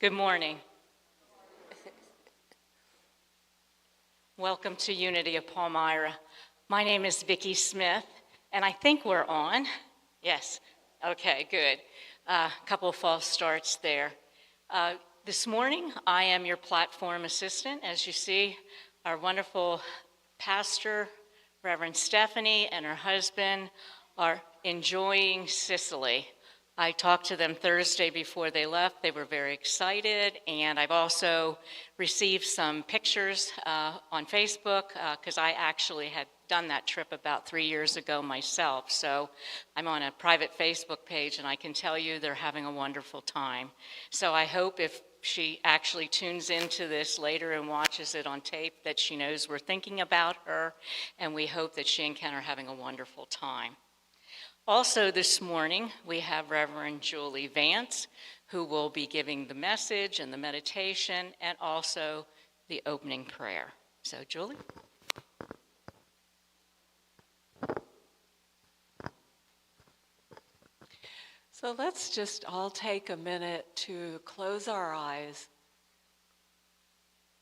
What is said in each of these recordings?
Good morning. Welcome to Unity of Palmyra. My name is Vicki Smith, and I think we're on. Yes. Okay, good. A couple of false starts there. This morning, I am your platform assistant. As you see, our wonderful pastor, Reverend Stephanie, and her husband are enjoying Sicily. I talked to them Thursday before they left. They were very excited, and I've also received some pictures on Facebook because I actually had done that trip about 3 years ago myself. So I'm on a private Facebook page, and I can tell you they're having a wonderful time. So I hope if she actually tunes into this later and watches it on tape that she knows we're thinking about her, and we hope that she and Ken are having a wonderful time. Also this morning, we have Reverend Julie Vance, who will be giving the message and the meditation and also the opening prayer. So, Julie. So let's just all take a minute to close our eyes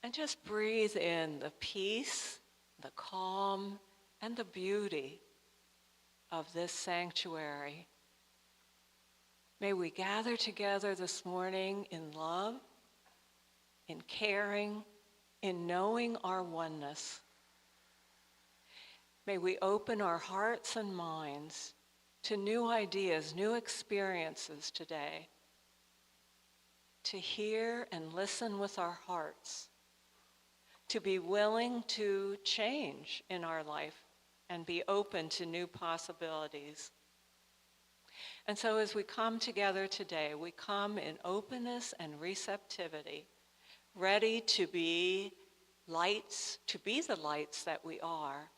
and just breathe in the peace, the calm, and the beauty of this sanctuary. May we gather together this morning in love, in caring, in knowing our oneness. May we open our hearts and minds to new ideas, new experiences today, to hear and listen with our hearts, to be willing to change in our life and be open to new possibilities. And so as we come together today, we come in openness and receptivity, ready to be lights, to be the lights that we are,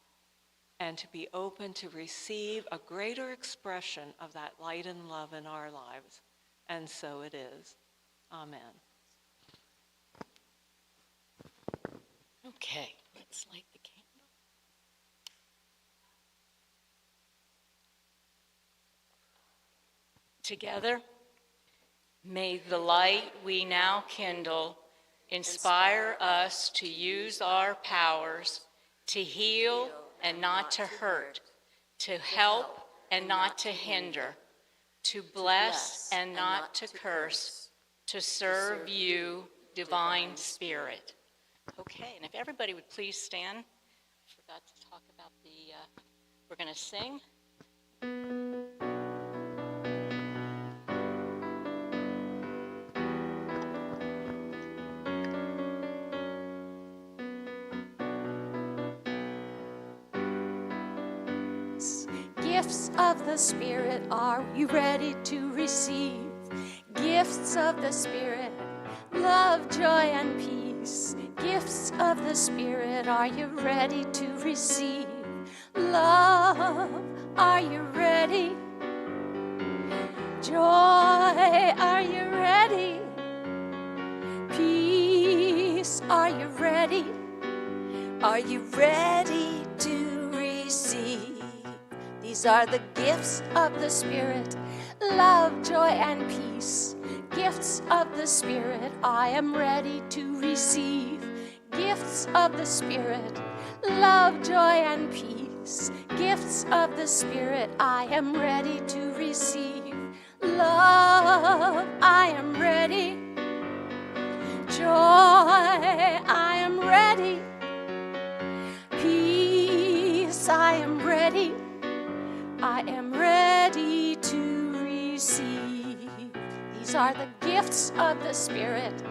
and to be open to receive a greater expression of that light and love in our lives. And so it is. Amen. Okay, let's light the candle. Together, may the light we now kindle inspire us to use our powers to heal and not to hurt, to help and not to hinder, to bless and not to curse, to serve you, Divine Spirit. Okay, and if everybody would please stand. I forgot to talk about we're going to sing. Gifts of the Spirit, are you ready to receive? Gifts of the Spirit, love, joy, and peace. Gifts of the Spirit, are you ready to receive? Love, are you ready? Joy, are you ready? Peace, are you ready? Are you ready to receive? These are the gifts of the Spirit, love, joy, and peace. Gifts of the Spirit, I am ready to receive. Gifts of the Spirit, love, joy, and peace. Gifts of the Spirit, I am ready to receive. Love, I am ready. Joy, I am ready. Peace, I am ready. I am ready to receive. These are the gifts of the Spirit,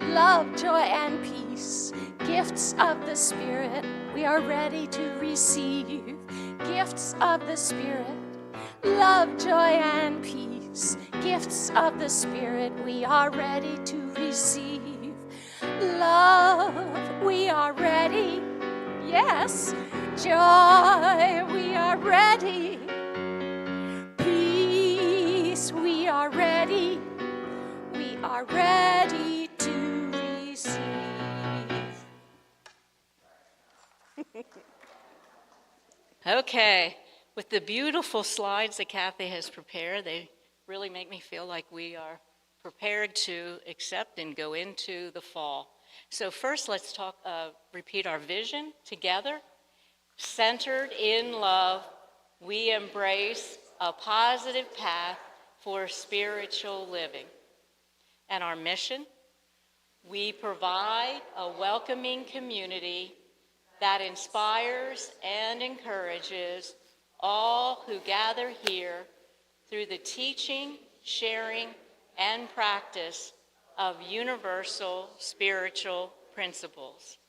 love, joy, and peace. Gifts of the Spirit, we are ready to receive. Gifts of the Spirit, love, joy, and peace. Gifts of the Spirit, we are ready to receive. Love, we are ready. Yes. Joy, we are ready. Peace, we are ready. We are ready to receive. Okay, with the beautiful slides that Kathy has prepared, they really make me feel like we are prepared to accept and go into the fall. So first, let's repeat our vision together. Centered in love, we embrace a positive path for spiritual living. And our mission, we provide a welcoming community that inspires and encourages all who gather here through the teaching, sharing, and practice of universal spiritual principles.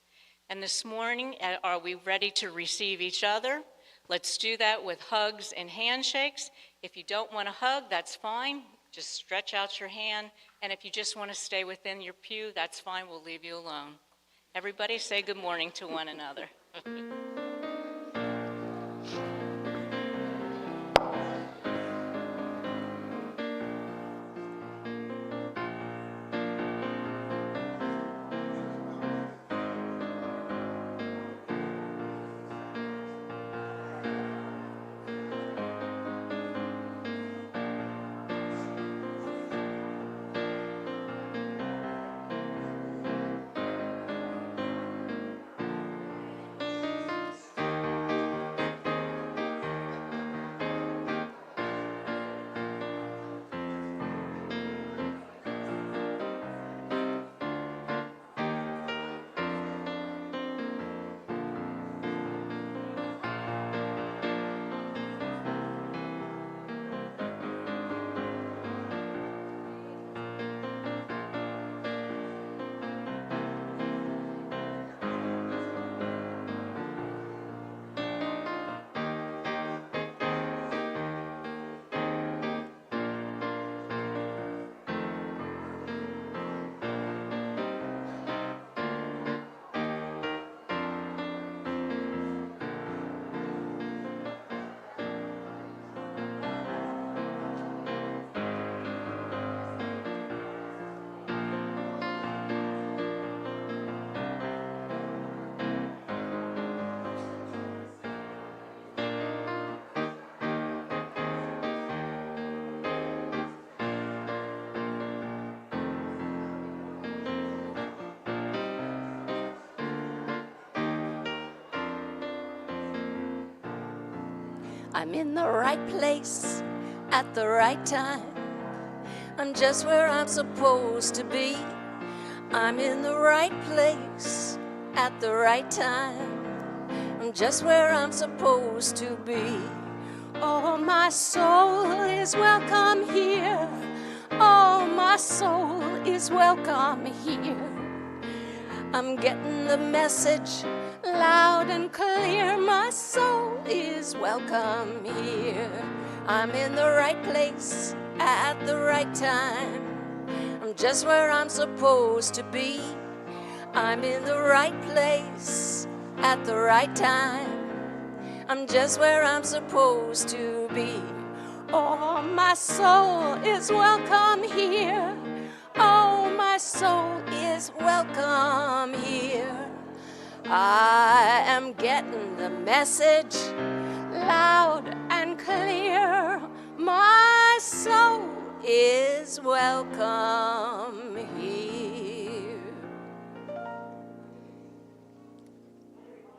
And this morning, are we ready to receive each other? Let's do that with hugs and handshakes. If you don't want to hug, that's fine. Just stretch out your hand. And if you just want to stay within your pew, that's fine. We'll leave you alone. Everybody say good morning to one another. I'm in the right place at the right time. I'm just where I'm supposed to be. I'm in the right place at the right time. I'm just where I'm supposed to be. Oh, my soul is welcome here. Oh, my soul is welcome here. I'm getting the message loud and clear. My soul is welcome here. I'm in the right place at the right time. I'm just where I'm supposed to be. I'm in the right place at the right time. I'm just where I'm supposed to be. Oh, my soul is welcome here. Oh, my soul is welcome here. I am getting the message loud and clear. My soul is welcome here.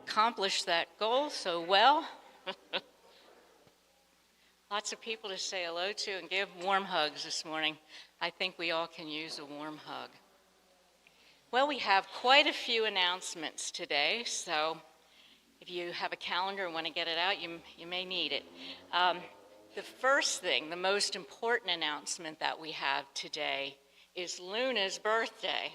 Accomplished that goal so well. Lots of people to say hello to and give warm hugs this morning. I think we all can use a warm hug. Well, we have quite a few announcements today, so if you have a calendar and want to get it out, you may need it. The first thing, the most important announcement that we have today is Luna's birthday.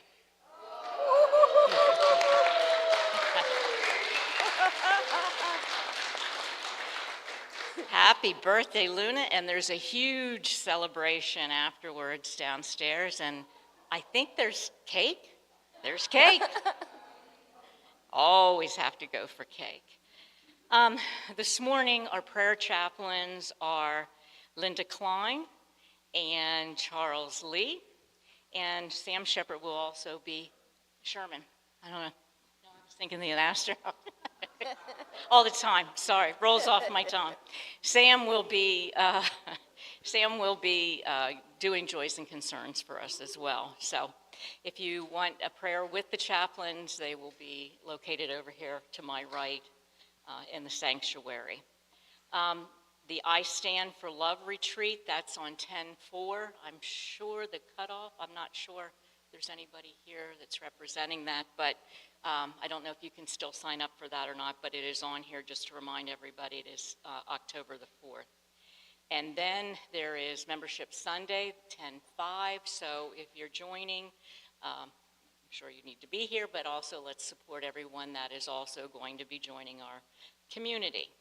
Happy birthday, Luna, and there's a huge celebration afterwards downstairs, and I think there's cake. There's cake. Always have to go for cake. This morning, our prayer chaplains are Linda Klein and Charles Lee, and Sam Shepard will also be Sherman. I don't know. I was thinking the astronaut. All the time. Sorry, rolls off my tongue. Sam will be Sam will be doing joys and concerns for us as well. So if you want a prayer with the chaplains, they will be located over here to my right in the sanctuary. The I Stand for Love retreat, that's on 10/4. I'm sure the cutoff, I'm not sure if there's anybody here that's representing that, but I don't know if you can still sign up for that or not, but it is on here just to remind everybody it is October the 4th. And then there is Membership Sunday, 10/5, so if you're joining, I'm sure you need to be here, but also let's support everyone that is also going to be joining our community.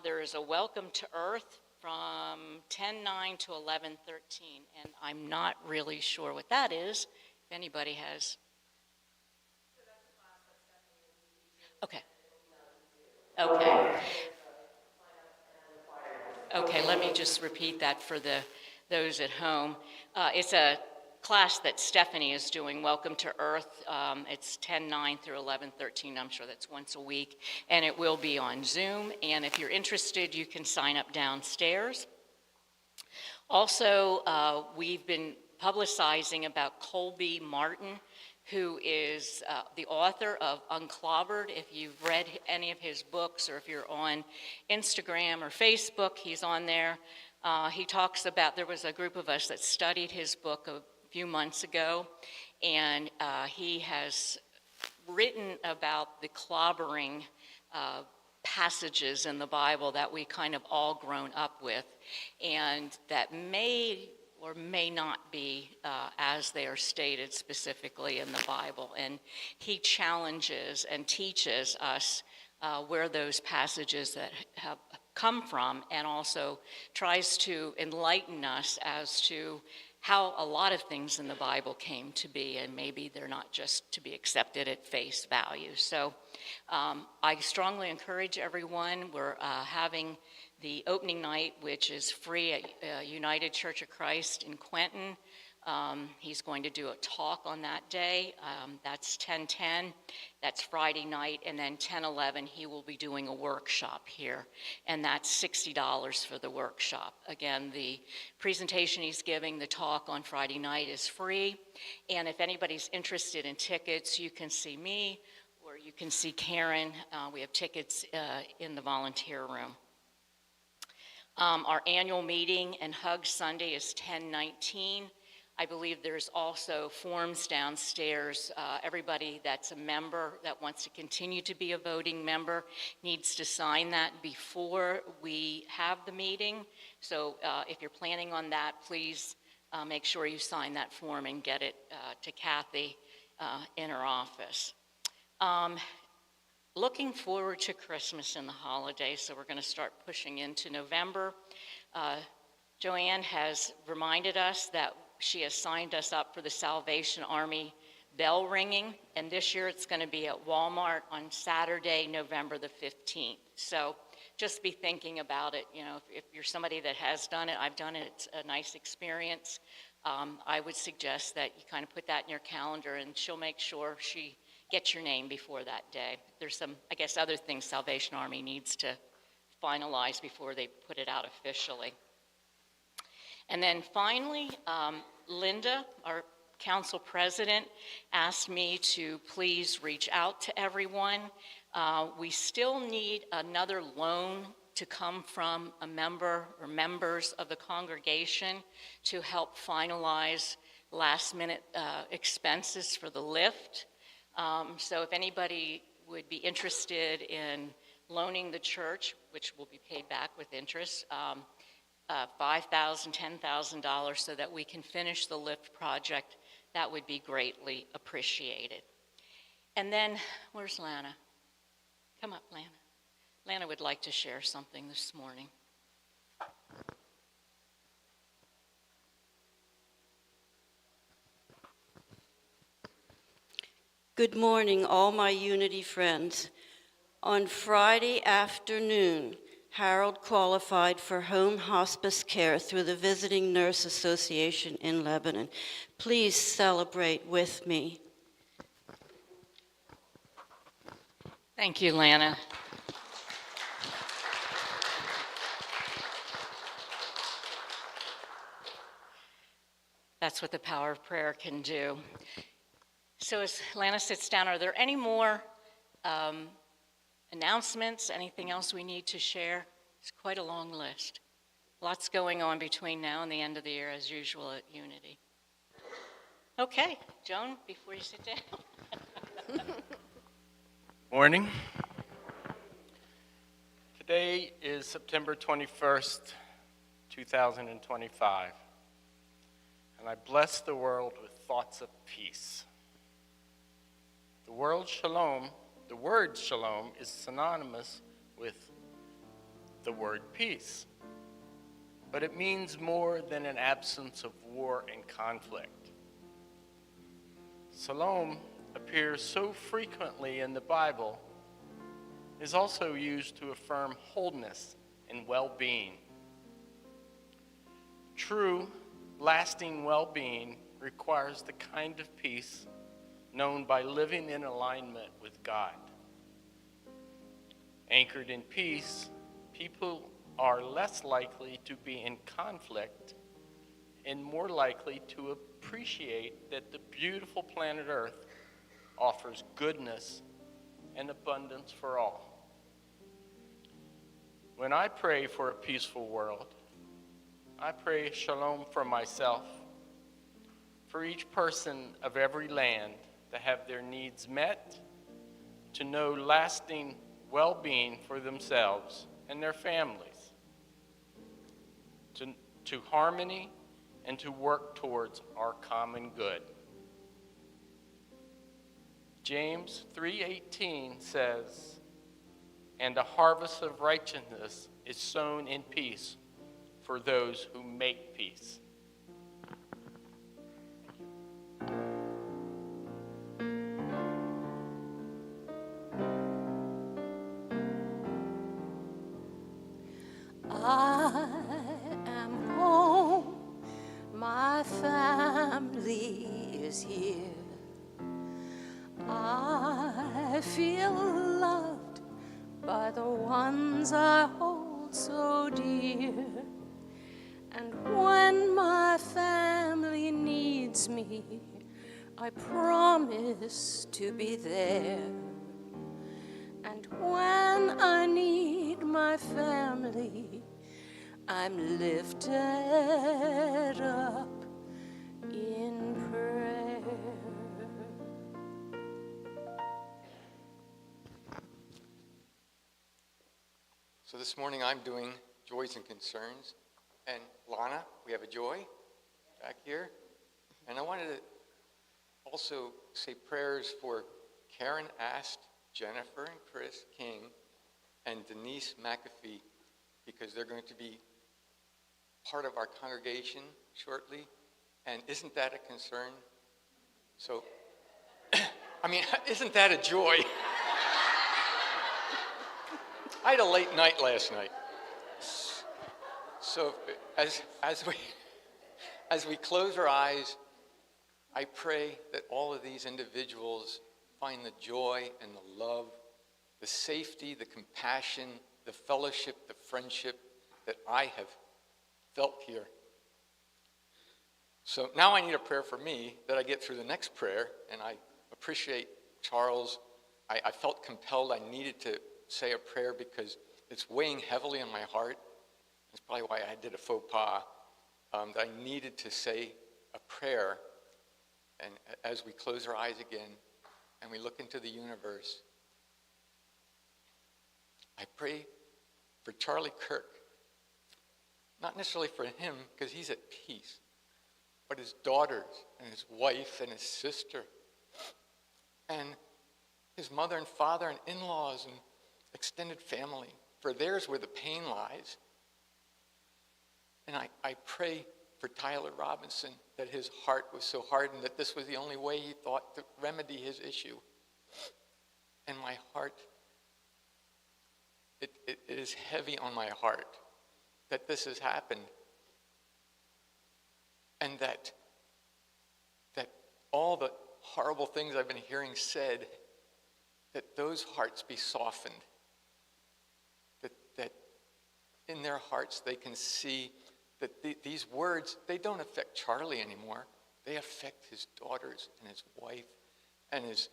There is a Welcome to Earth from 10/9 to 11/13, and I'm not really sure what that is. If anybody has. Okay. Okay. Okay, let me just repeat that for those at home. It's a class that Stephanie is doing, Welcome to Earth. It's 10/9 through 11/13. I'm sure that's once a week, and it will be on Zoom. And if you're interested, you can sign up downstairs. Also, we've been publicizing about Colby Martin, who is the author of Unclobbered. If you've read any of his books, or if you're on Instagram or Facebook, he's on there. He talks about, there was a group of us that studied his book a few months ago, and he has written about the clobbering passages in the Bible that we kind of all grown up with, and that may or may not be as they are stated specifically in the Bible. And he challenges and teaches us where those passages that have come from, and also tries to enlighten us as to how a lot of things in the Bible came to be, and maybe they're not just to be accepted at face value. So I strongly encourage everyone. We're having the opening night, which is free at United Church of Christ in Quentin. He's going to do a talk on that day. That's 10:10. That's Friday night. And then 10:11, he will be doing a workshop here. And that's $60 for the workshop. Again, the presentation he's giving, the talk on Friday night, is free. And if anybody's interested in tickets, you can see me or you can see Karen. We have tickets in the volunteer room. Our annual meeting and Hug Sunday is 10/19. I believe there's also forms downstairs. Everybody that's a member that wants to continue to be a voting member needs to sign that before we have the meeting. So if you're planning on that, please make sure you sign that form and get it to Kathy in her office. Looking forward to Christmas and the holidays, so we're going to start pushing into November. Joanne has reminded us that she has signed us up for the Salvation Army bell ringing, and this year it's going to be at Walmart on Saturday, November the 15th. So just be thinking about it. You know, if you're somebody that has done it, I've done it, it's a nice experience. I would suggest that you kind of put that in your calendar, and she'll make sure she gets your name before that day. There's some, I guess, other things Salvation Army needs to finalize before they put it out officially. And then finally, Linda, our council president, asked me to please reach out to everyone. We still need another loan to come from a member or members of the congregation to help finalize last-minute expenses for the lift. So if anybody would be interested in loaning the church, which will be paid back with interest, $5,000, $10,000, so that we can finish the lift project, that would be greatly appreciated. And then, where's Lana? Come up, Lana. Lana would like to share something this morning. Good morning, all my Unity friends. On Friday afternoon, Harold qualified for home hospice care through the Visiting Nurse Association in Lebanon. Please celebrate with me. Thank you, Lana. That's what the power of prayer can do. So as Lana sits down, are there any more announcements, anything else we need to share? It's quite a long list. Lots going on between now and the end of the year, as usual at Unity. Okay, Joan, before you sit down. Morning. Today is September 21st, 2025, and I bless the world with thoughts of peace. The word shalom is synonymous with the word peace, but it means more than an absence of war and conflict. Shalom appears so frequently in the Bible is also used to affirm wholeness and well-being. True, lasting well-being requires the kind of peace known by living in alignment with God. Anchored in peace, people are less likely to be in conflict and more likely to appreciate that the beautiful planet Earth offers goodness and abundance for all. When I pray for a peaceful world, I pray shalom for myself, for each person of every land to have their needs met, to know lasting well-being for themselves and their families, to harmony and to work towards our common good. James 3:18 says, "And a harvest of righteousness is sown in peace for those who make peace." I am home, my family is here. I feel loved by the ones I hold so dear. And when my family needs me, I promise to be there. And when I need my family, I'm lifted up in prayer. So this morning I'm doing Joys and Concerns. And Lana, we have a joy back here. And I wanted to also say prayers for Karen Ast, Jennifer and Chris King, and Denise McAfee, because they're going to be part of our congregation shortly. And isn't that a concern? So, I mean, isn't that a joy? I had a late night last night. So as we close our eyes, I pray that all of these individuals find the joy and the love, the safety, the compassion, the fellowship, the friendship that I have felt here. So now I need a prayer for me that I get through the next prayer, and I appreciate Charles. I felt compelled I needed to say a prayer because it's weighing heavily on my heart. That's probably why I did a faux pas, that I needed to say a prayer. And as we close our eyes again and we look into the universe, I pray for Charlie Kirk. Not necessarily for him, because he's at peace, but his daughters and his wife and his sister and his mother and father and in-laws and extended family, for theirs where the pain lies. And I pray for Tyler Robinson, that his heart was so hardened that this was the only way he thought to remedy his issue. And my heart, it is heavy on my heart that this has happened. And that all the horrible things I've been hearing said, that those hearts be softened. That in their hearts they can see that these words, they don't affect Charlie anymore. They affect his daughters and his wife and his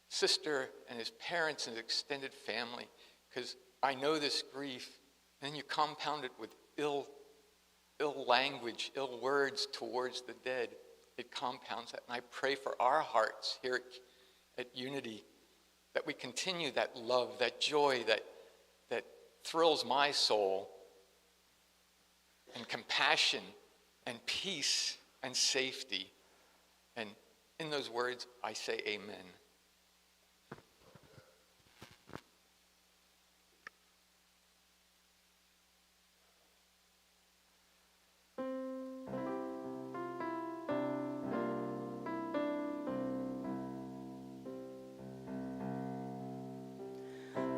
sister and his parents and his extended family. Because I know this grief, and then you compound it with ill language, ill words towards the dead. It compounds that. And I pray for our hearts here at Unity, that we continue that love, that joy that thrills my soul, and compassion and peace and safety. And in those words, I say amen.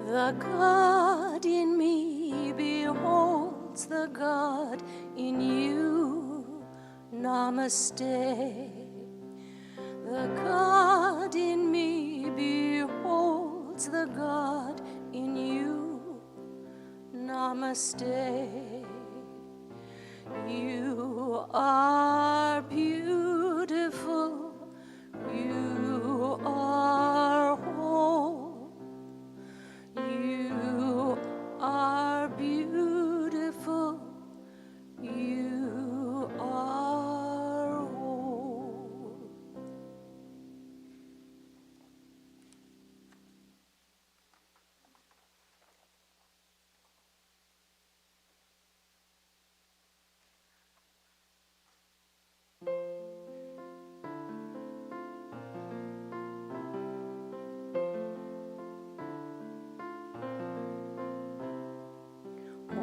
The God in me beholds the God in you. Namaste. The God in me beholds the God in you. Namaste. You are beautiful. You are whole. You are beautiful. You are whole.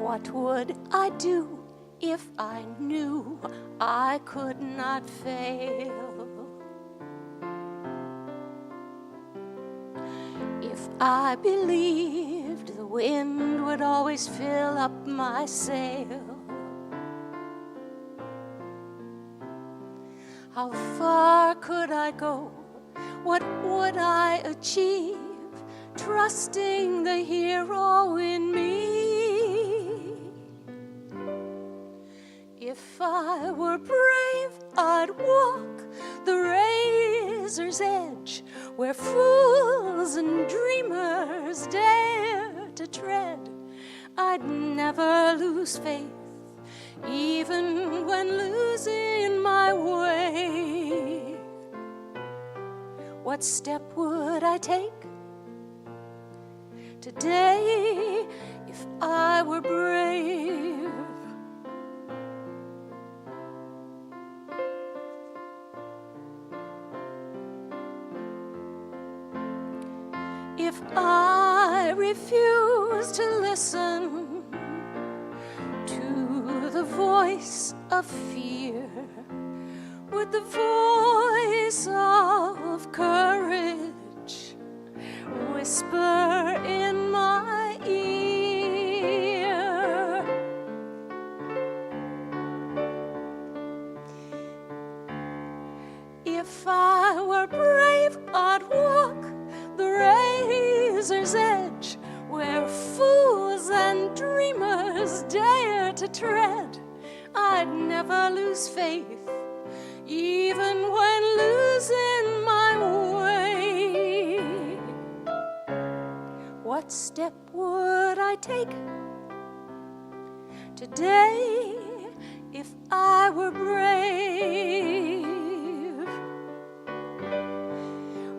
What would I do if I knew I could not fail? If I believed the wind would always fill up my sail? How far could I go? What would I achieve? Trusting the hero in me. If I were brave, I'd walk the razor's edge where fools and dreamers dare to tread. I'd never lose faith, even when losing my way. What step would I take today if I were brave? If I refuse to listen to the voice of fear, would the voice of courage whisper in my ear? If I were brave, I'd walk the razor's edge where fools and dreamers dare to tread. I'd never lose faith, even when losing my way. What step would I take today if I were brave?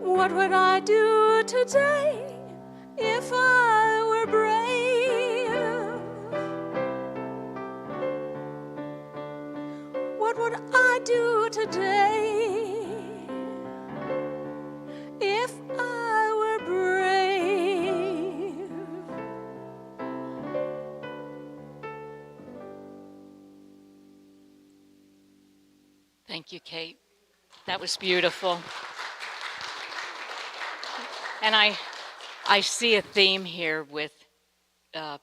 What would I do today if I were brave? What would I do today if I were brave? Thank you, Kate. That was beautiful. And I see a theme here with if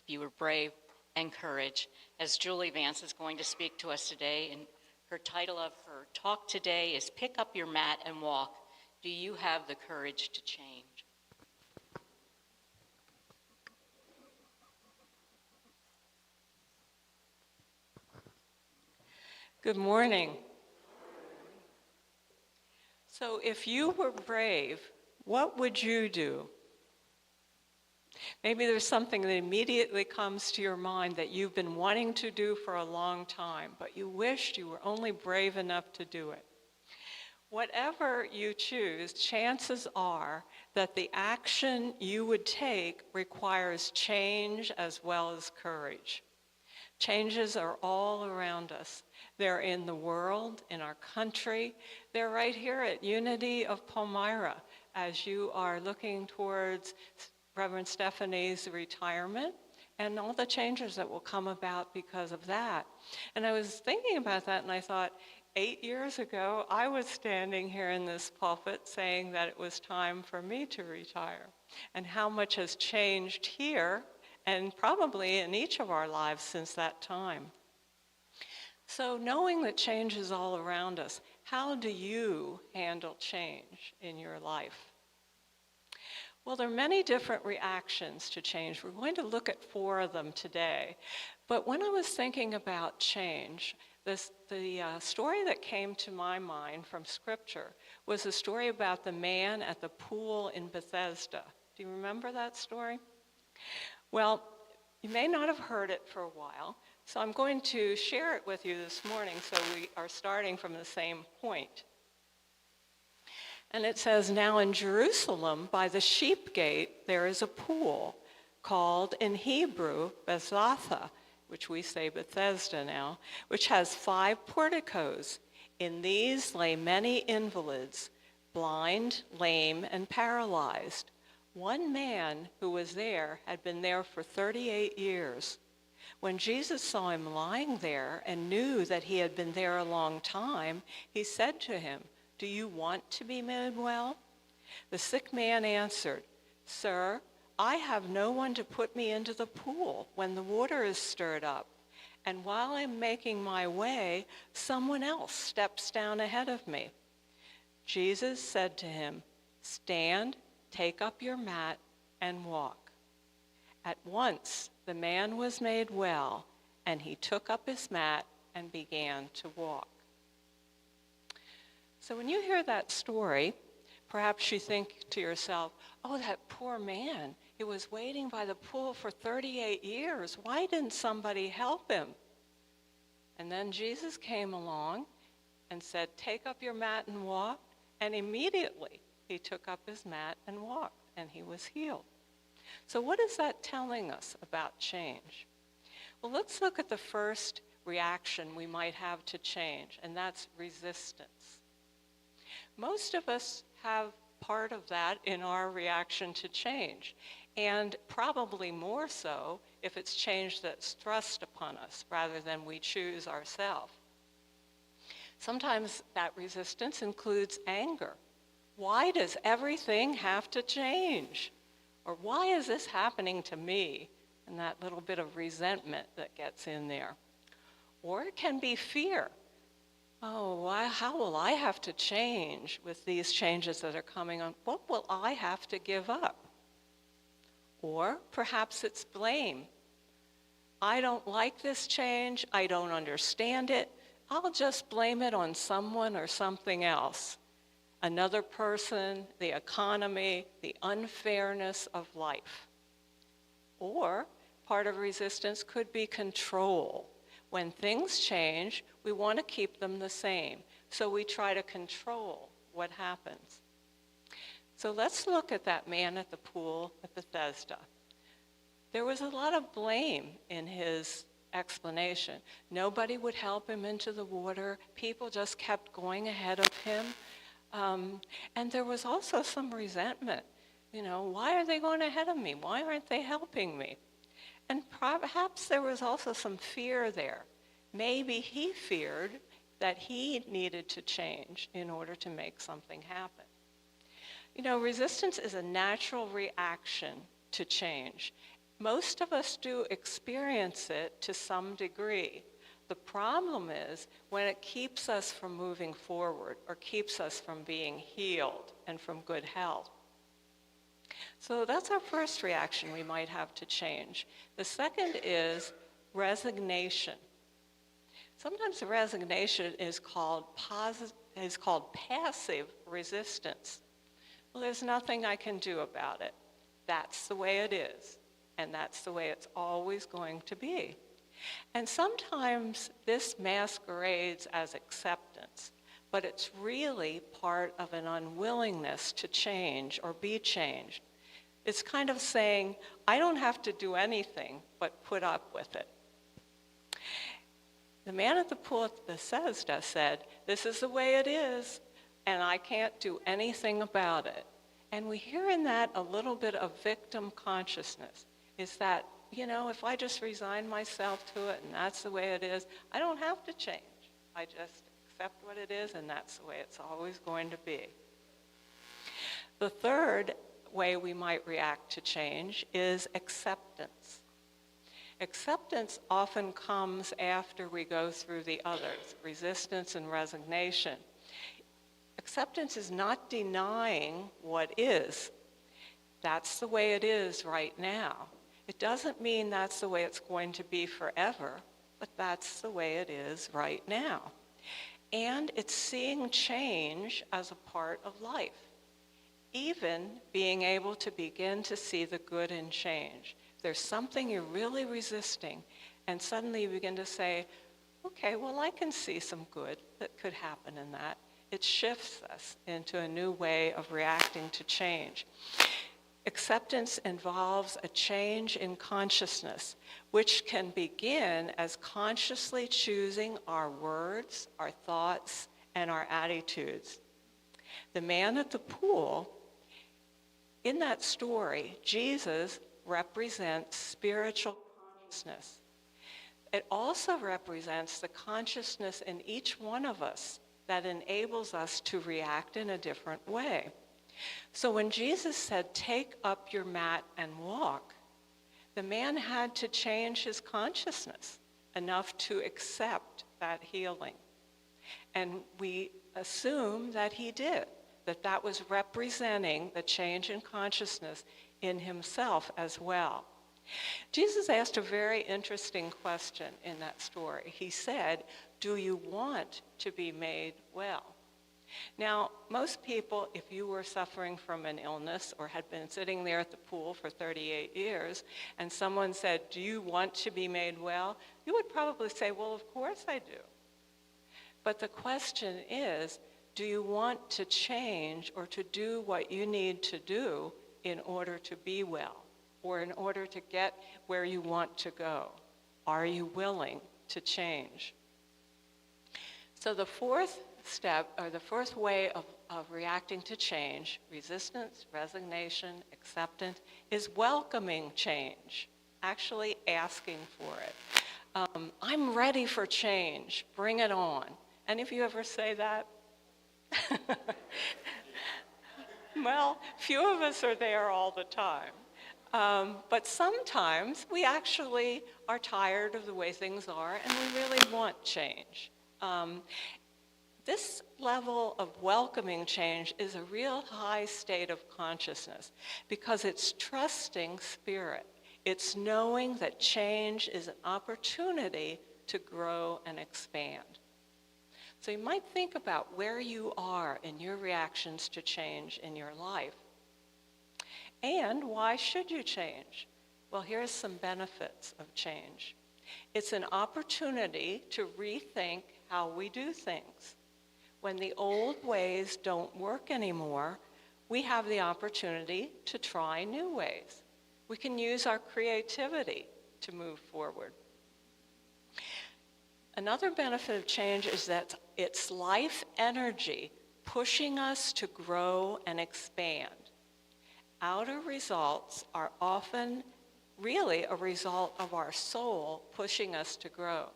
you were brave and courage, as Julie Vance is going to speak to us today. And her title of her talk today is Pick Up Your Mat and Walk. Do you have the courage to change? Good morning. So if you were brave, what would you do? Maybe there's something that immediately comes to your mind that you've been wanting to do for a long time, but you wished you were only brave enough to do it. Whatever you choose, chances are that the action you would take requires change as well as courage. Changes are all around us. They're in the world, in our country. They're right here at Unity of Palmyra as you are looking towards Reverend Stephanie's retirement and all the changes that will come about because of that. And I was thinking about that and I thought, 8 years ago, I was standing here in this pulpit saying that it was time for me to retire, and how much has changed here and probably in each of our lives since that time. So knowing that change is all around us, how do you handle change in your life? Well, there are many different reactions to change. We're going to look at 4 of them today. But when I was thinking about change, the story that came to my mind from Scripture was a story about the man at the pool in Bethesda. Do you remember that story? Well, you may not have heard it for a while, so I'm going to share it with you this morning so we are starting from the same point. And it says, "Now in Jerusalem, by the sheep gate, there is a pool called in Hebrew Bethzatha," which we say Bethesda now, "which has 5 porticos. In these lay many invalids, blind, lame, and paralyzed. One man who was there had been there for 38 years. When Jesus saw him lying there and knew that he had been there a long time, he said to him, 'Do you want to be made well?' The sick man answered, 'Sir, I have no one to put me into the pool when the water is stirred up. And while I'm making my way, someone else steps down ahead of me.' Jesus said to him, 'Stand, take up your mat, and walk.' At once the man was made well, and he took up his mat and began to walk." So when you hear that story, perhaps you think to yourself, "Oh, that poor man, he was waiting by the pool for 38 years. Why didn't somebody help him?" And then Jesus came along and said, "Take up your mat and walk." And immediately he took up his mat and walked, and he was healed. So what is that telling us about change? Well, let's look at the first reaction we might have to change, and that's resistance. Most of us have part of that in our reaction to change, and probably more so if it's change that's thrust upon us rather than we choose ourselves. Sometimes that resistance includes anger. Why does everything have to change? Or why is this happening to me? And that little bit of resentment that gets in there. Or it can be fear. Oh, how will I have to change with these changes that are coming on? What will I have to give up? Or perhaps it's blame. I don't like this change. I don't understand it. I'll just blame it on someone or something else. Another person, the economy, the unfairness of life. Or part of resistance could be control. When things change, we want to keep them the same, so we try to control what happens. So let's look at that man at the pool at Bethesda. There was a lot of blame in his explanation. Nobody would help him into the water. People just kept going ahead of him. And there was also some resentment. You know, why are they going ahead of me? Why aren't they helping me? And perhaps there was also some fear there. Maybe he feared that he needed to change in order to make something happen. You know, resistance is a natural reaction to change. Most of us do experience it to some degree. The problem is when it keeps us from moving forward or keeps us from being healed and from good health. So that's our first reaction we might have to change. The second is resignation. Sometimes resignation is called passive resistance. Well, there's nothing I can do about it. That's the way it is, and that's the way it's always going to be. And sometimes this masquerades as acceptance, but it's really part of an unwillingness to change or be changed. It's kind of saying, I don't have to do anything but put up with it. The man at the pool at Bethesda said, this is the way it is, and I can't do anything about it. And we hear in that a little bit of victim consciousness, is that, if I just resign myself to it and that's the way it is, I don't have to change. I just accept what it is, and that's the way it's always going to be. The third way we might react to change is acceptance. Acceptance often comes after we go through the others, resistance and resignation. Acceptance is not denying what is. That's the way it is right now. It doesn't mean that's the way it's going to be forever, but that's the way it is right now. And it's seeing change as a part of life. Even being able to begin to see the good in change. There's something you're really resisting, and suddenly you begin to say, okay, well, I can see some good that could happen in that. It shifts us into a new way of reacting to change. Acceptance involves a change in consciousness, which can begin as consciously choosing our words, our thoughts, and our attitudes. The man at the pool, in that story, Jesus represents spiritual consciousness. It also represents the consciousness in each one of us that enables us to react in a different way. So when Jesus said, take up your mat and walk, the man had to change his consciousness enough to accept that healing. And we assume that he did, that was representing the change in consciousness in himself as well. Jesus asked a very interesting question in that story. He said, do you want to be made well? Now, most people, if you were suffering from an illness or had been sitting there at the pool for 38 years and someone said, do you want to be made well? You would probably say, well, of course I do. But the question is, do you want to change or to do what you need to do in order to be well or in order to get where you want to go? Are you willing to change? So the fourth step, or the fourth way of reacting to change, resistance, resignation, acceptance, is welcoming change, actually asking for it. I'm ready for change, bring it on. Any of you ever say that? Well, few of us are there all the time. But sometimes we actually are tired of the way things are and we really want change. This level of welcoming change is a real high state of consciousness because it's trusting spirit. It's knowing that change is an opportunity to grow and expand. So you might think about where you are in your reactions to change in your life. And why should you change? Well, here's some benefits of change. It's an opportunity to rethink how we do things. When the old ways don't work anymore, we have the opportunity to try new ways. We can use our creativity to move forward. Another benefit of change is that it's life energy pushing us to grow and expand. Outer results are often really a result of our soul pushing us to grow.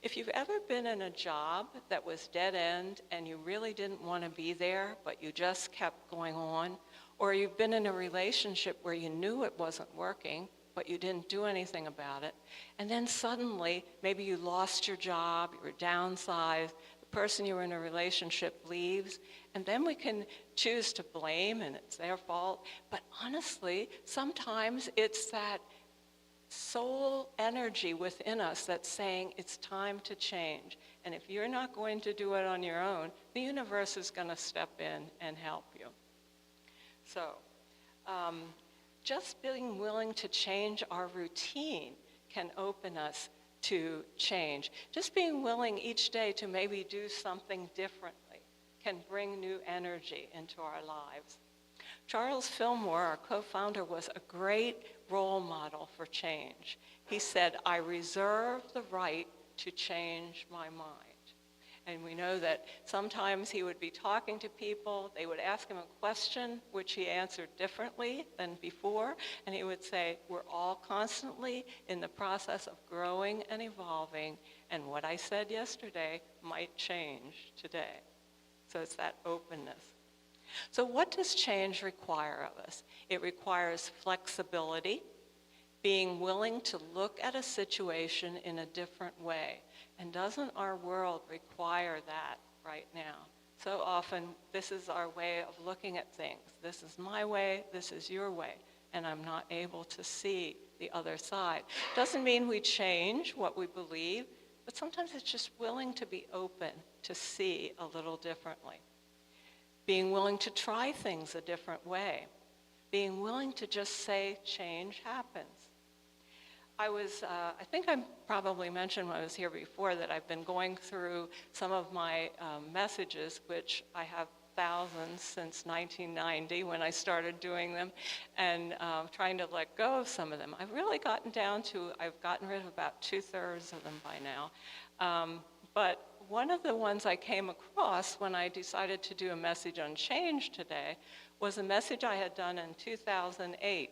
If you've ever been in a job that was dead end and you really didn't want to be there, but you just kept going on, or you've been in a relationship where you knew it wasn't working, but you didn't do anything about it, and then suddenly maybe you lost your job, you were downsized, the person you were in a relationship leaves, and then we can choose to blame and it's their fault. But honestly, sometimes it's that soul energy within us that's saying it's time to change. And if you're not going to do it on your own, the universe is going to step in and help you. So, just being willing to change our routine can open us to change. Just being willing each day to maybe do something differently can bring new energy into our lives. Charles Fillmore, our co-founder, was a great role model for change. He said, "I reserve the right to change my mind." And we know that sometimes he would be talking to people, they would ask him a question which he answered differently than before, and he would say, "We're all constantly in the process of growing and evolving, and what I said yesterday might change today." So it's that openness. So what does change require of us? It requires flexibility, being willing to look at a situation in a different way. And doesn't our world require that right now? So often, this is our way of looking at things. This is my way, this is your way, and I'm not able to see the other side. Doesn't mean we change what we believe, but sometimes it's just willing to be open to see a little differently. Being willing to try things a different way. Being willing to just say change happens. I think I probably mentioned when I was here before that I've been going through some of my messages, which I have thousands since 1990 when I started doing them, and trying to let go of some of them. I've really gotten down to, I've gotten rid of about 2/3 of them by now. But one of the ones I came across when I decided to do a message on change today was a message I had done in 2008.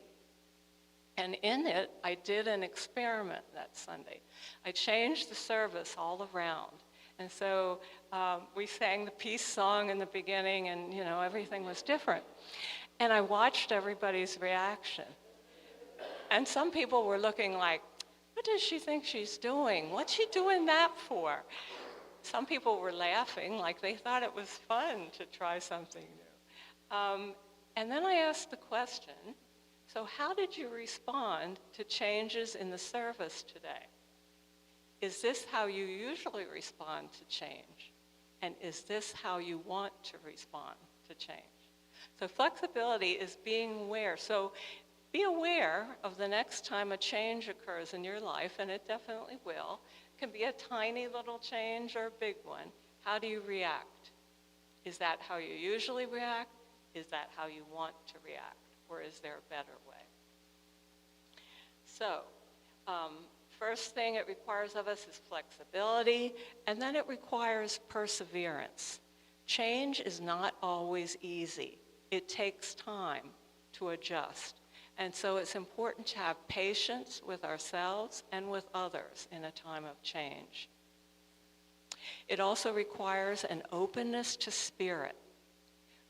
And in it, I did an experiment that Sunday. I changed the service all around. And so we sang the peace song in the beginning, and everything was different. And I watched everybody's reaction. And some people were looking like, what does she think she's doing? What's she doing that for? Some people were laughing like they thought it was fun to try something new. And then I asked the question, so how did you respond to changes in the service today? Is this how you usually respond to change? And is this how you want to respond to change? So flexibility is being aware. So be aware of the next time a change occurs in your life, and it definitely will. It can be a tiny little change or a big one. How do you react? Is that how you usually react? Is that how you want to react? Or is there a better way? So, first thing it requires of us is flexibility, and then it requires perseverance. Change is not always easy. It takes time to adjust. And so it's important to have patience with ourselves and with others in a time of change. It also requires an openness to spirit.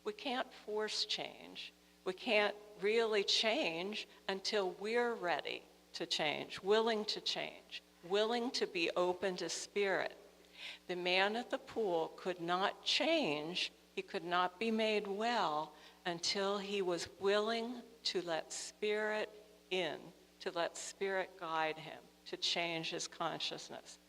We can't force change. We can't really change until we're ready to change, willing to be open to spirit. The man at the pool could not change, he could not be made well until he was willing to let spirit in, to let spirit guide him, to change his consciousness.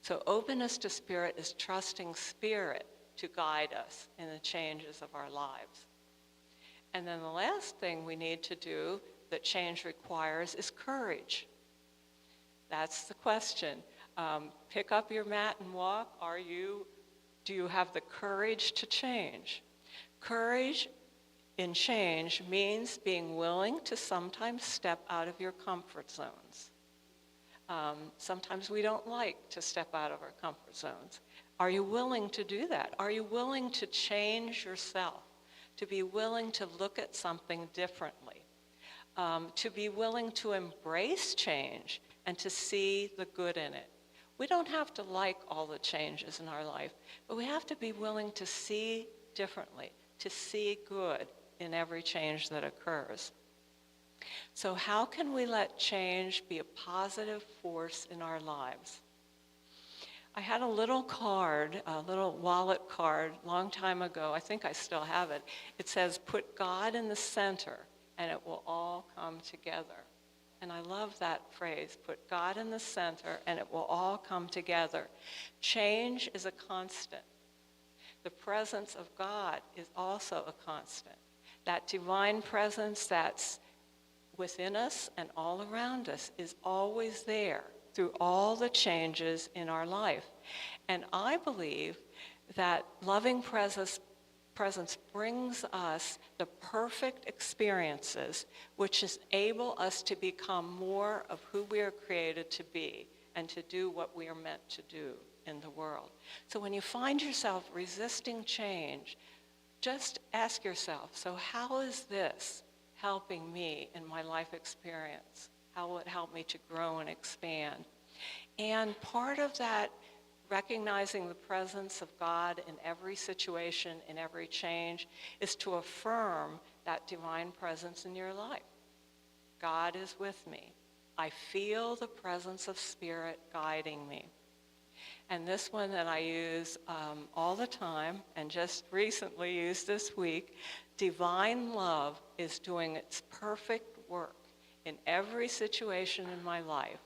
So openness to spirit is trusting spirit to guide us in the changes of our lives. And then the last thing we need to do that change requires is courage. That's the question. Pick up your mat and walk. Do you have the courage to change? Courage in change means being willing to sometimes step out of your comfort zones. Sometimes we don't like to step out of our comfort zones. Are you willing to do that? Are you willing to change yourself? To be willing to look at something differently? To be willing to embrace change and to see the good in it. We don't have to like all the changes in our life, but we have to be willing to see differently, to see good in every change that occurs. So how can we let change be a positive force in our lives? I had a little card, a little wallet card, long time ago. I think I still have it. It says, put God in the center, and it will all come together. And I love that phrase, put God in the center and it will all come together. Change is a constant. The presence of God is also a constant. That divine presence that's within us and all around us is always there through all the changes in our life. And I believe that loving presence brings us the perfect experiences which enable us to become more of who we are created to be and to do what we are meant to do in the world. So when you find yourself resisting change, just ask yourself, so how is this helping me in my life experience? How will it help me to grow and expand? And part of that, recognizing the presence of God in every situation, in every change, is to affirm that divine presence in your life. God is with me. I feel the presence of Spirit guiding me. And this one that I use all the time, and just recently used this week, divine love is doing its perfect work in every situation in my life,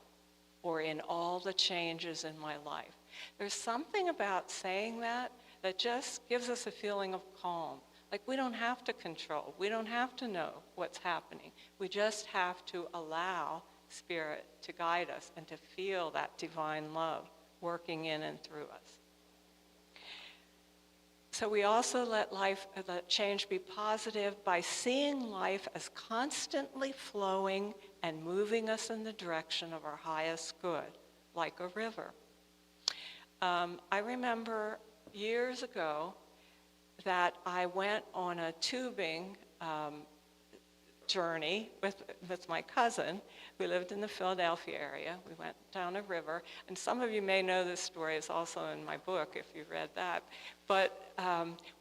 or in all the changes in my life. There's something about saying that just gives us a feeling of calm. Like we don't have to control. We don't have to know what's happening. We just have to allow Spirit to guide us and to feel that divine love working in and through us. So we also let change be positive by seeing life as constantly flowing and moving us in the direction of our highest good, like a river. I remember years ago that I went on a tubing journey with my cousin. We lived in the Philadelphia area. We went down a river, and some of you may know this story. It's also in my book if you've read that. But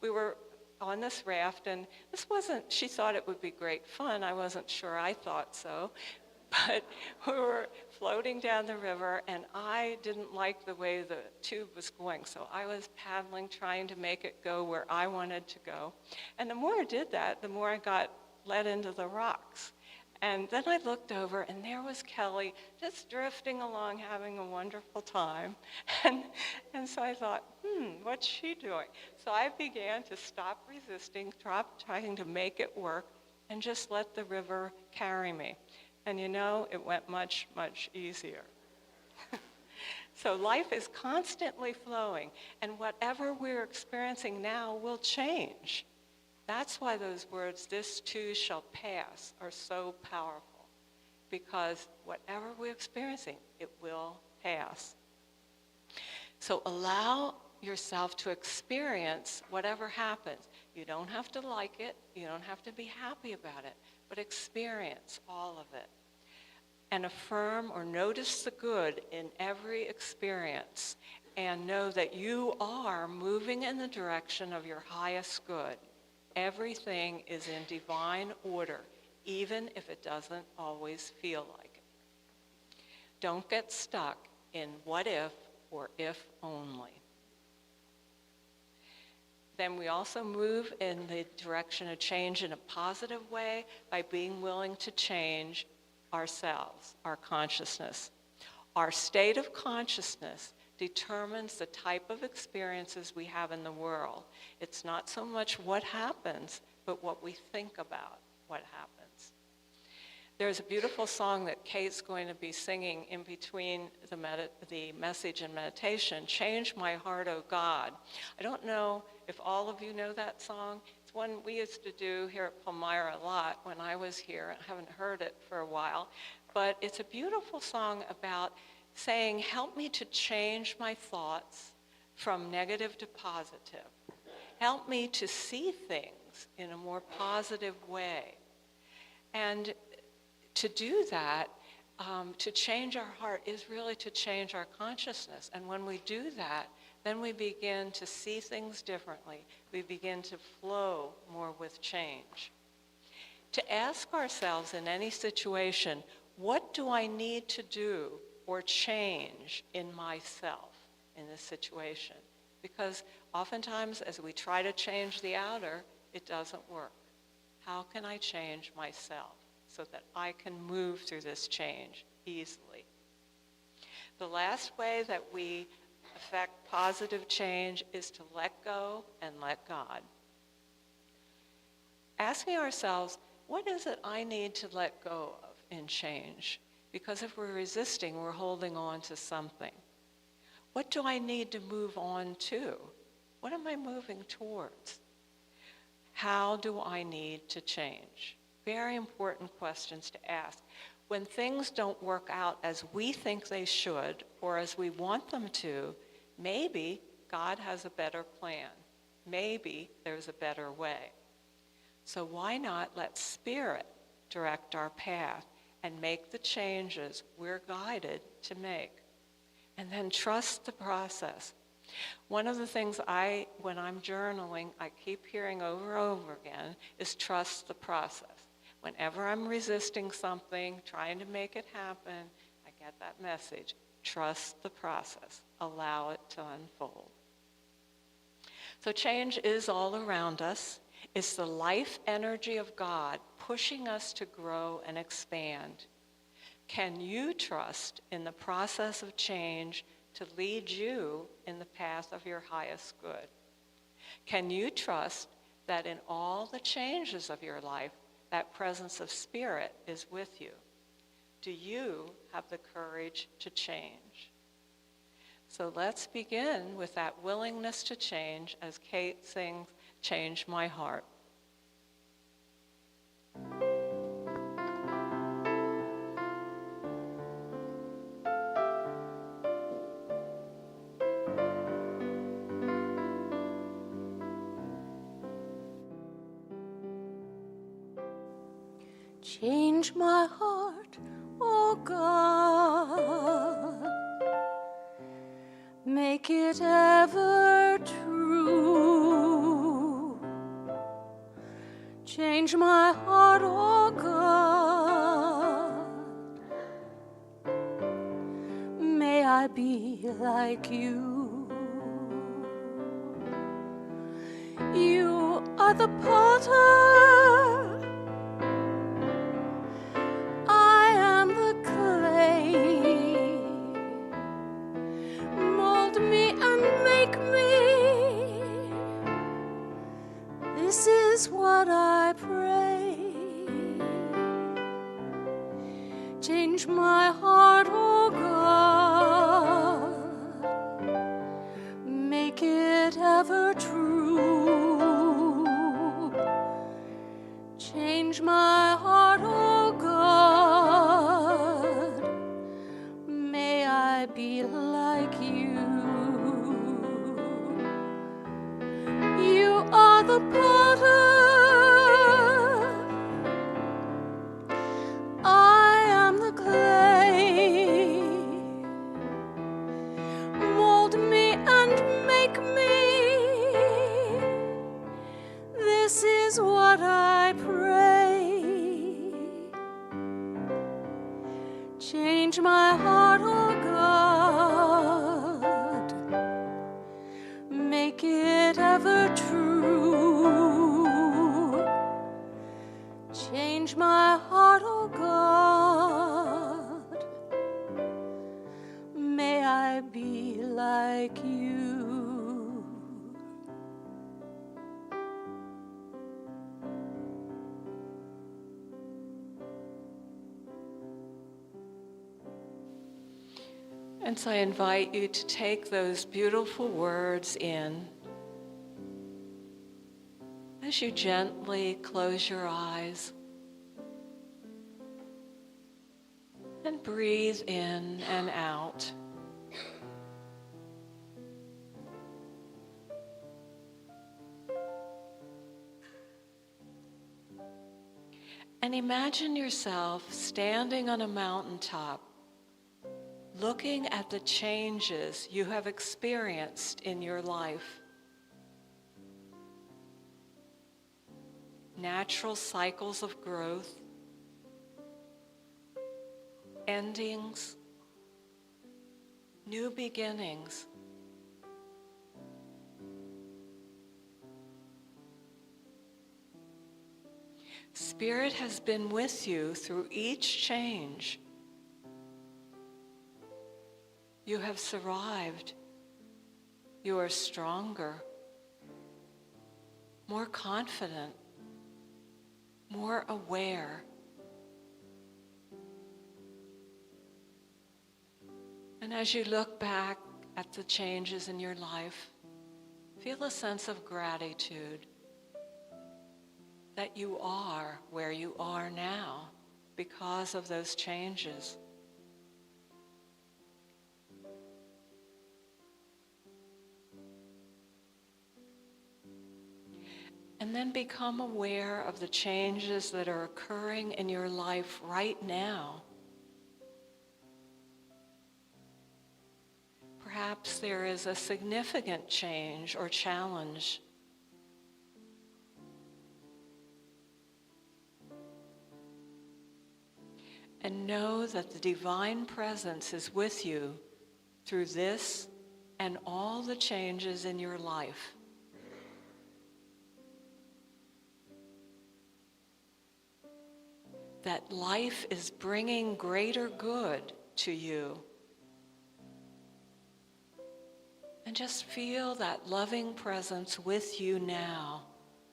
we were on this raft, and she thought it would be great fun. I wasn't sure I thought so. But we were floating down the river, and I didn't like the way the tube was going, so I was paddling, trying to make it go where I wanted to go. And the more I did that, the more I got led into the rocks. And then I looked over, and there was Kelly just drifting along, having a wonderful time. And so I thought, what's she doing? So I began to stop resisting, stop trying to make it work, and just let the river carry me. And you know, it went much, much easier. So life is constantly flowing, and whatever we're experiencing now will change. That's why those words, "this too shall pass," are so powerful, because whatever we're experiencing, it will pass. So allow yourself to experience whatever happens. You don't have to like it, you don't have to be happy about it, but experience all of it. And affirm or notice the good in every experience, and know that you are moving in the direction of your highest good. Everything is in divine order, even if it doesn't always feel like it. Don't get stuck in what if or if only. Then we also move in the direction of change in a positive way by being willing to change ourselves, our consciousness. Our state of consciousness determines the type of experiences we have in the world. It's not so much what happens, but what we think about what happens. There's a beautiful song that Kate's going to be singing in between the message and meditation, "Change My Heart, O God." I don't know if all of you know that song. It's one we used to do here at Palmyra a lot when I was here. I haven't heard it for a while. But it's a beautiful song about saying, help me to change my thoughts from negative to positive. Help me to see things in a more positive way. And to do that, to change our heart is really to change our consciousness. And when we do that, then we begin to see things differently. We begin to flow more with change. To ask ourselves in any situation, what do I need to do or change in myself in this situation? Because oftentimes as we try to change the outer, it doesn't work. How can I change myself? so that I can move through this change easily. The last way that we affect positive change is to let go and let God. Asking ourselves, what is it I need to let go of in change? Because if we're resisting, we're holding on to something. What do I need to move on to? What am I moving towards? How do I need to change? Very important questions to ask. When things don't work out as we think they should or as we want them to, maybe God has a better plan. Maybe there's a better way. So why not let Spirit direct our path and make the changes we're guided to make? And then trust the process. One of the things when I'm journaling, I keep hearing over and over again is trust the process. Whenever I'm resisting something, trying to make it happen, I get that message. Trust the process. Allow it to unfold. So change is all around us. It's the life energy of God pushing us to grow and expand. Can you trust in the process of change to lead you in the path of your highest good? Can you trust that in all the changes of your life, that presence of Spirit is with you? Do you have the courage to change? So let's begin with that willingness to change as Kate sings, "Change My Heart." Change my heart, oh God, make it ever true. Change my heart, oh God, may I be like you. You are the potter, this is what I pray. Change my heart, oh God, make it ever true. Change my heart, oh God, may I be like you. You are the potter, I am the clay. Mold me and make me, this is what I pray. Change my heart, oh God, make it ever true. Change my heart, oh God, may I be like you. And so I invite you to take those beautiful words in as you gently close your eyes and breathe in and out. And imagine yourself standing on a mountaintop, looking at the changes you have experienced in your life. Natural cycles of growth, endings, new beginnings. Spirit has been with you through each change. You have survived. You are stronger, more confident, more aware. And as you look back at the changes in your life, feel a sense of gratitude that you are where you are now because of those changes. And then become aware of the changes that are occurring in your life right now. Perhaps there is a significant change or challenge. And know that the divine presence is with you through this and all the changes in your life. That life is bringing greater good to you. And just feel that loving presence with you now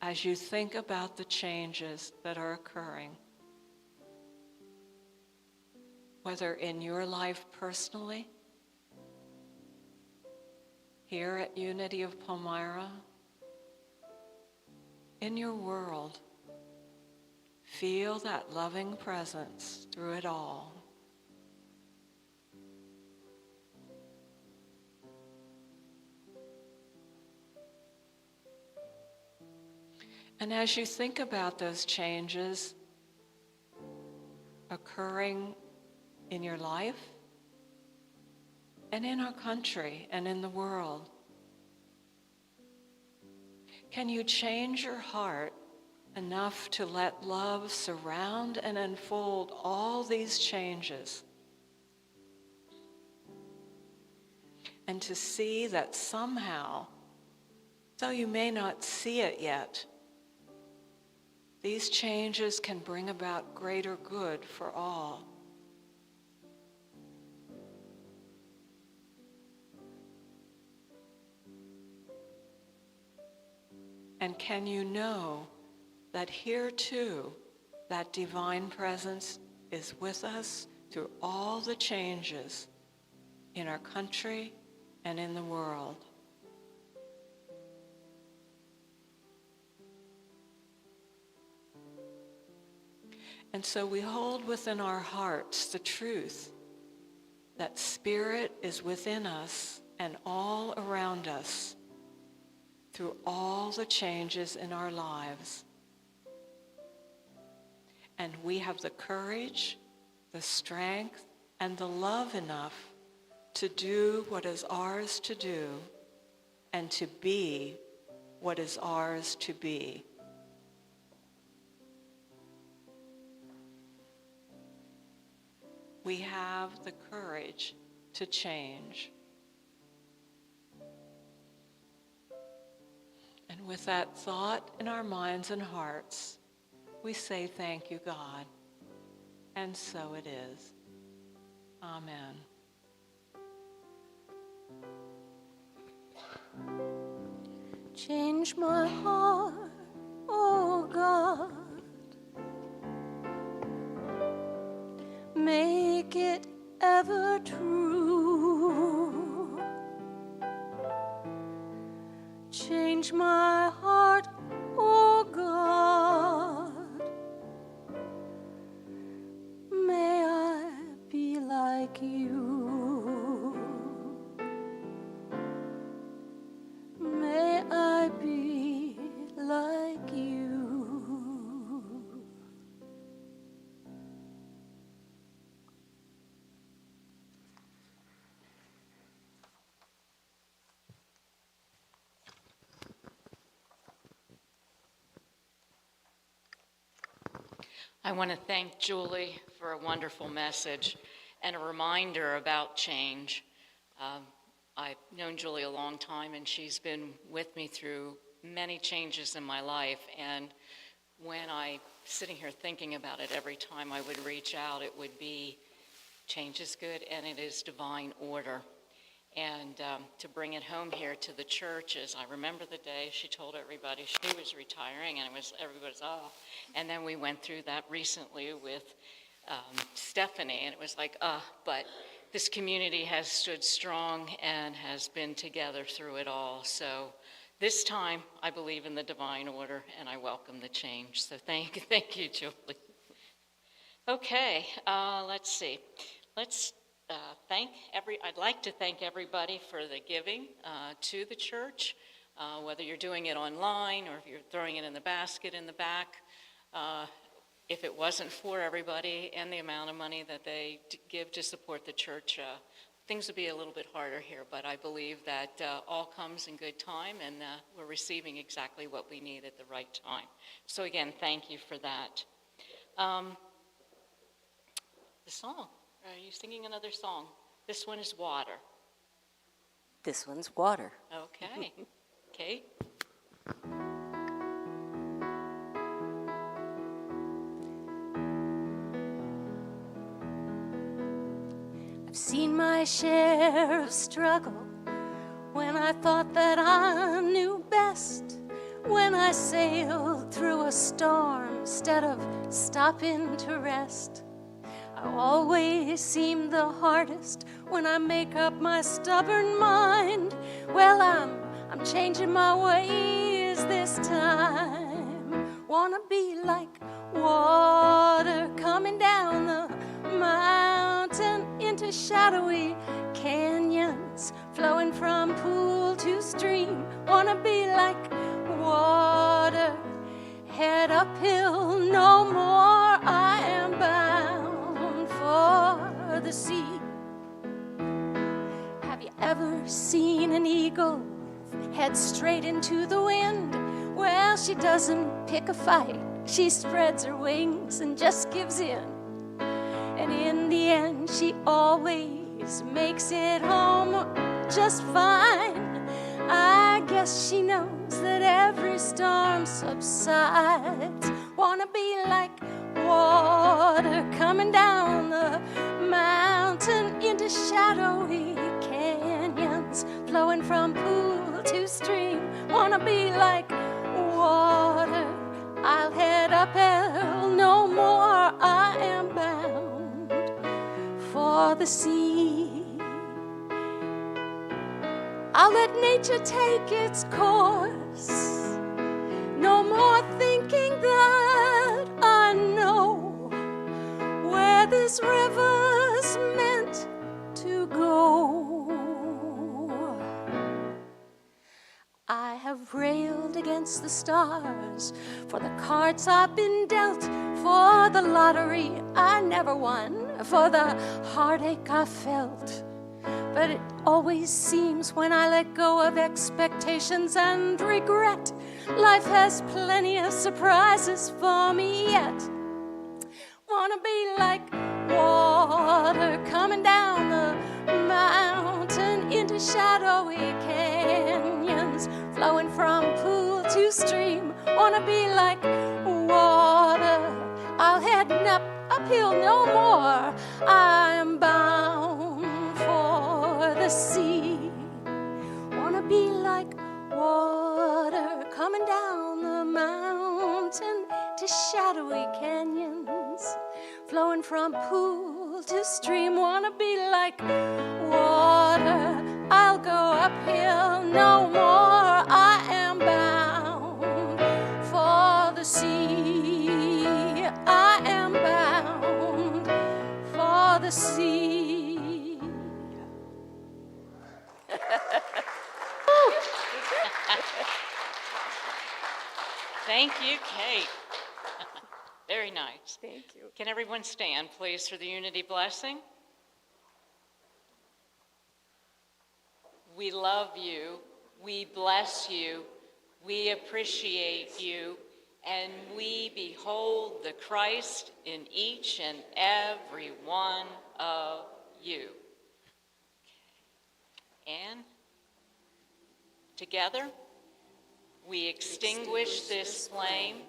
as you think about the changes that are occurring. Whether in your life personally, here at Unity of Palmyra, in your world, feel that loving presence through it all. And as you think about those changes occurring in your life and in our country and in the world, can you change your heart enough to let love surround and unfold all these changes? And to see that somehow, though you may not see it yet, these changes can bring about greater good for all. And can you know that here too, that divine presence is with us through all the changes in our country and in the world? And so we hold within our hearts the truth that Spirit is within us and all around us through all the changes in our lives. And we have the courage, the strength, and the love enough to do what is ours to do and to be what is ours to be. We have the courage to change. And with that thought in our minds and hearts, we say thank you, God. And so it is. Amen. Change my heart, oh God. Make it ever true. Change my heart, oh God. May I be like you. May I be like you. I want to thank Julie for a wonderful message and a reminder about change. I've known Julie a long time, and she's been with me through many changes in my life. And when I, sitting here thinking about it, every time I would reach out, it would be change is good and it is divine order. And to bring it home here to the churches, I remember the day she told everybody she was retiring, and everybody's, oh. And then we went through that recently with Stephanie, and it was like, but this community has stood strong and has been together through it all. So this time, I believe in the divine order, and I welcome the change. So thank you, Julie. Okay, let's see. I'd like to thank everybody for the giving to the church, whether you're doing it online or if you're throwing it in the basket in the back. If it wasn't for everybody and the amount of money that they give to support the church, things would be a little bit harder here, but I believe that all comes in good time, and we're receiving exactly what we need at the right time. So again, thank you for that. The song. Are you singing another song? This one is Water. This one's Water. Okay. Kate? I've seen my share of struggle when I thought that I knew best, when I sailed through a storm instead of stopping to rest. I always seem the hardest when I make up my stubborn mind. Well, I'm changing my ways this time. Wanna be like water coming down the mountain into shadowy canyons, flowing from pool to stream. Wanna be like water, head uphill no more. I am bound for the sea. Have you ever seen an eagle head straight into the wind? Well, she doesn't pick a fight. She spreads her wings and just gives in. And in the end, she always makes it home just fine. I guess she knows that every storm subsides. Wanna be like water coming down the mountain into shadowy canyons, flowing from pool to stream. Wanna be like water, I'll head uphill no more. I am bound for the sea. I'll let nature take its course. No more thinking that I know where this river's meant to go. I have railed against the stars for the cards I've been dealt, for the lottery I never won, for the heartache I felt. But it always seems when I let go of expectations and regret, life has plenty of surprises for me yet. Wanna be like water coming down the mountain into shadowy canyons, flowing from pool to stream. Wanna be like water, I'll head uphill no more. I am bound for the sea. Wanna be like water coming down the mountain to shadowy canyons, flowing from pool to stream. Wanna be like water, I'll go uphill no more. I am bound for the sea. I am bound for the sea. Thank you, Kate. Very nice. Thank you. Can everyone stand, please, for the unity blessing? We love you, we bless you, we appreciate you, and we behold the Christ in each and every one of you. And together, we extinguish this flame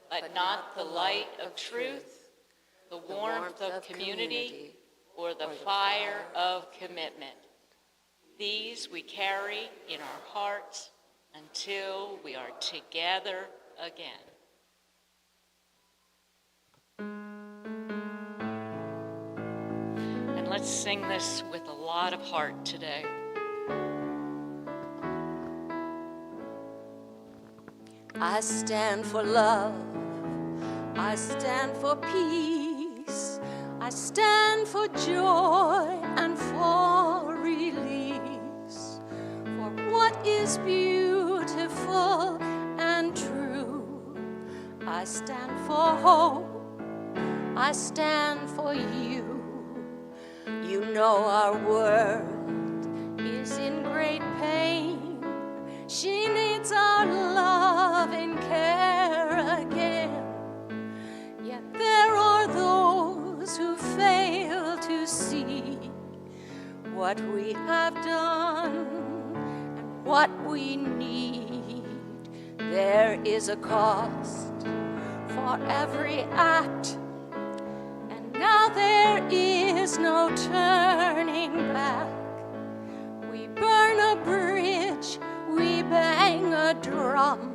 but not the light of truth, the warmth of community, or the fire of commitment. These we carry in our hearts until we are together again. And let's sing this with a lot of heart today. I stand for love. I stand for peace. I stand for joy and for release. For what is beautiful and true. I stand for hope. I stand for you. You know our world is in great pain. She needs our love and care again. Yet there are those who fail to see what we have done and what we need. There is a cost for every act, and now there is no turning back. We burn a bridge, we bang a drum.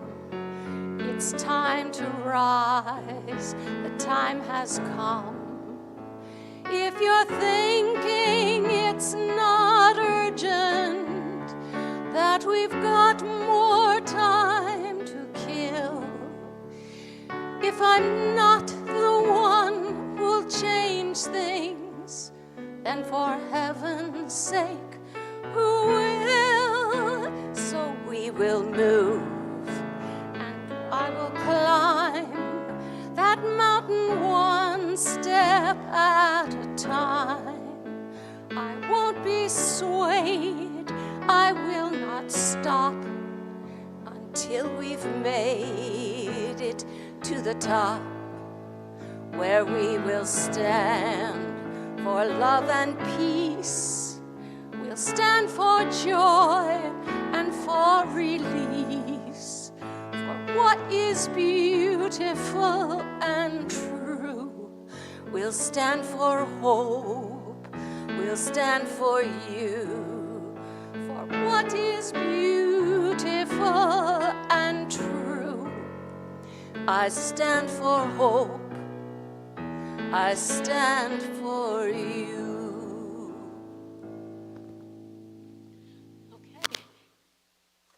It's time to rise, the time has come. If you're thinking it's not urgent, that we've got more time to kill, if I'm not the one who'll change things, then for heaven's sake, who will? So we will move, and I will climb that mountain one step at a time. I won't be swayed, I will not stop until we've made it to the top, where we will stand for love and peace. We'll stand for joy and for release, for what is beautiful and true. We'll stand for hope, we'll stand for you, for what is beautiful and true. I stand for hope, I stand for you. Okay.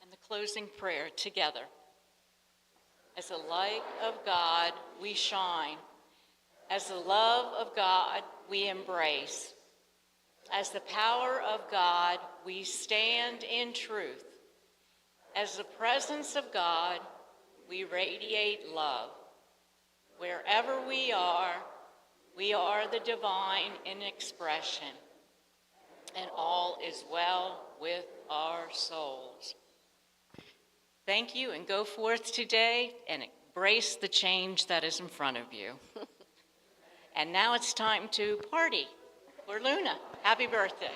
And the closing prayer together. As the light of God, we shine. As the love of God, we embrace. As the power of God, we stand in truth. As the presence of God, we radiate love. Wherever we are the divine in expression, and all is well with our souls. Thank you, and go forth today and embrace the change that is in front of you. And now it's time to party for Luna. Happy birthday.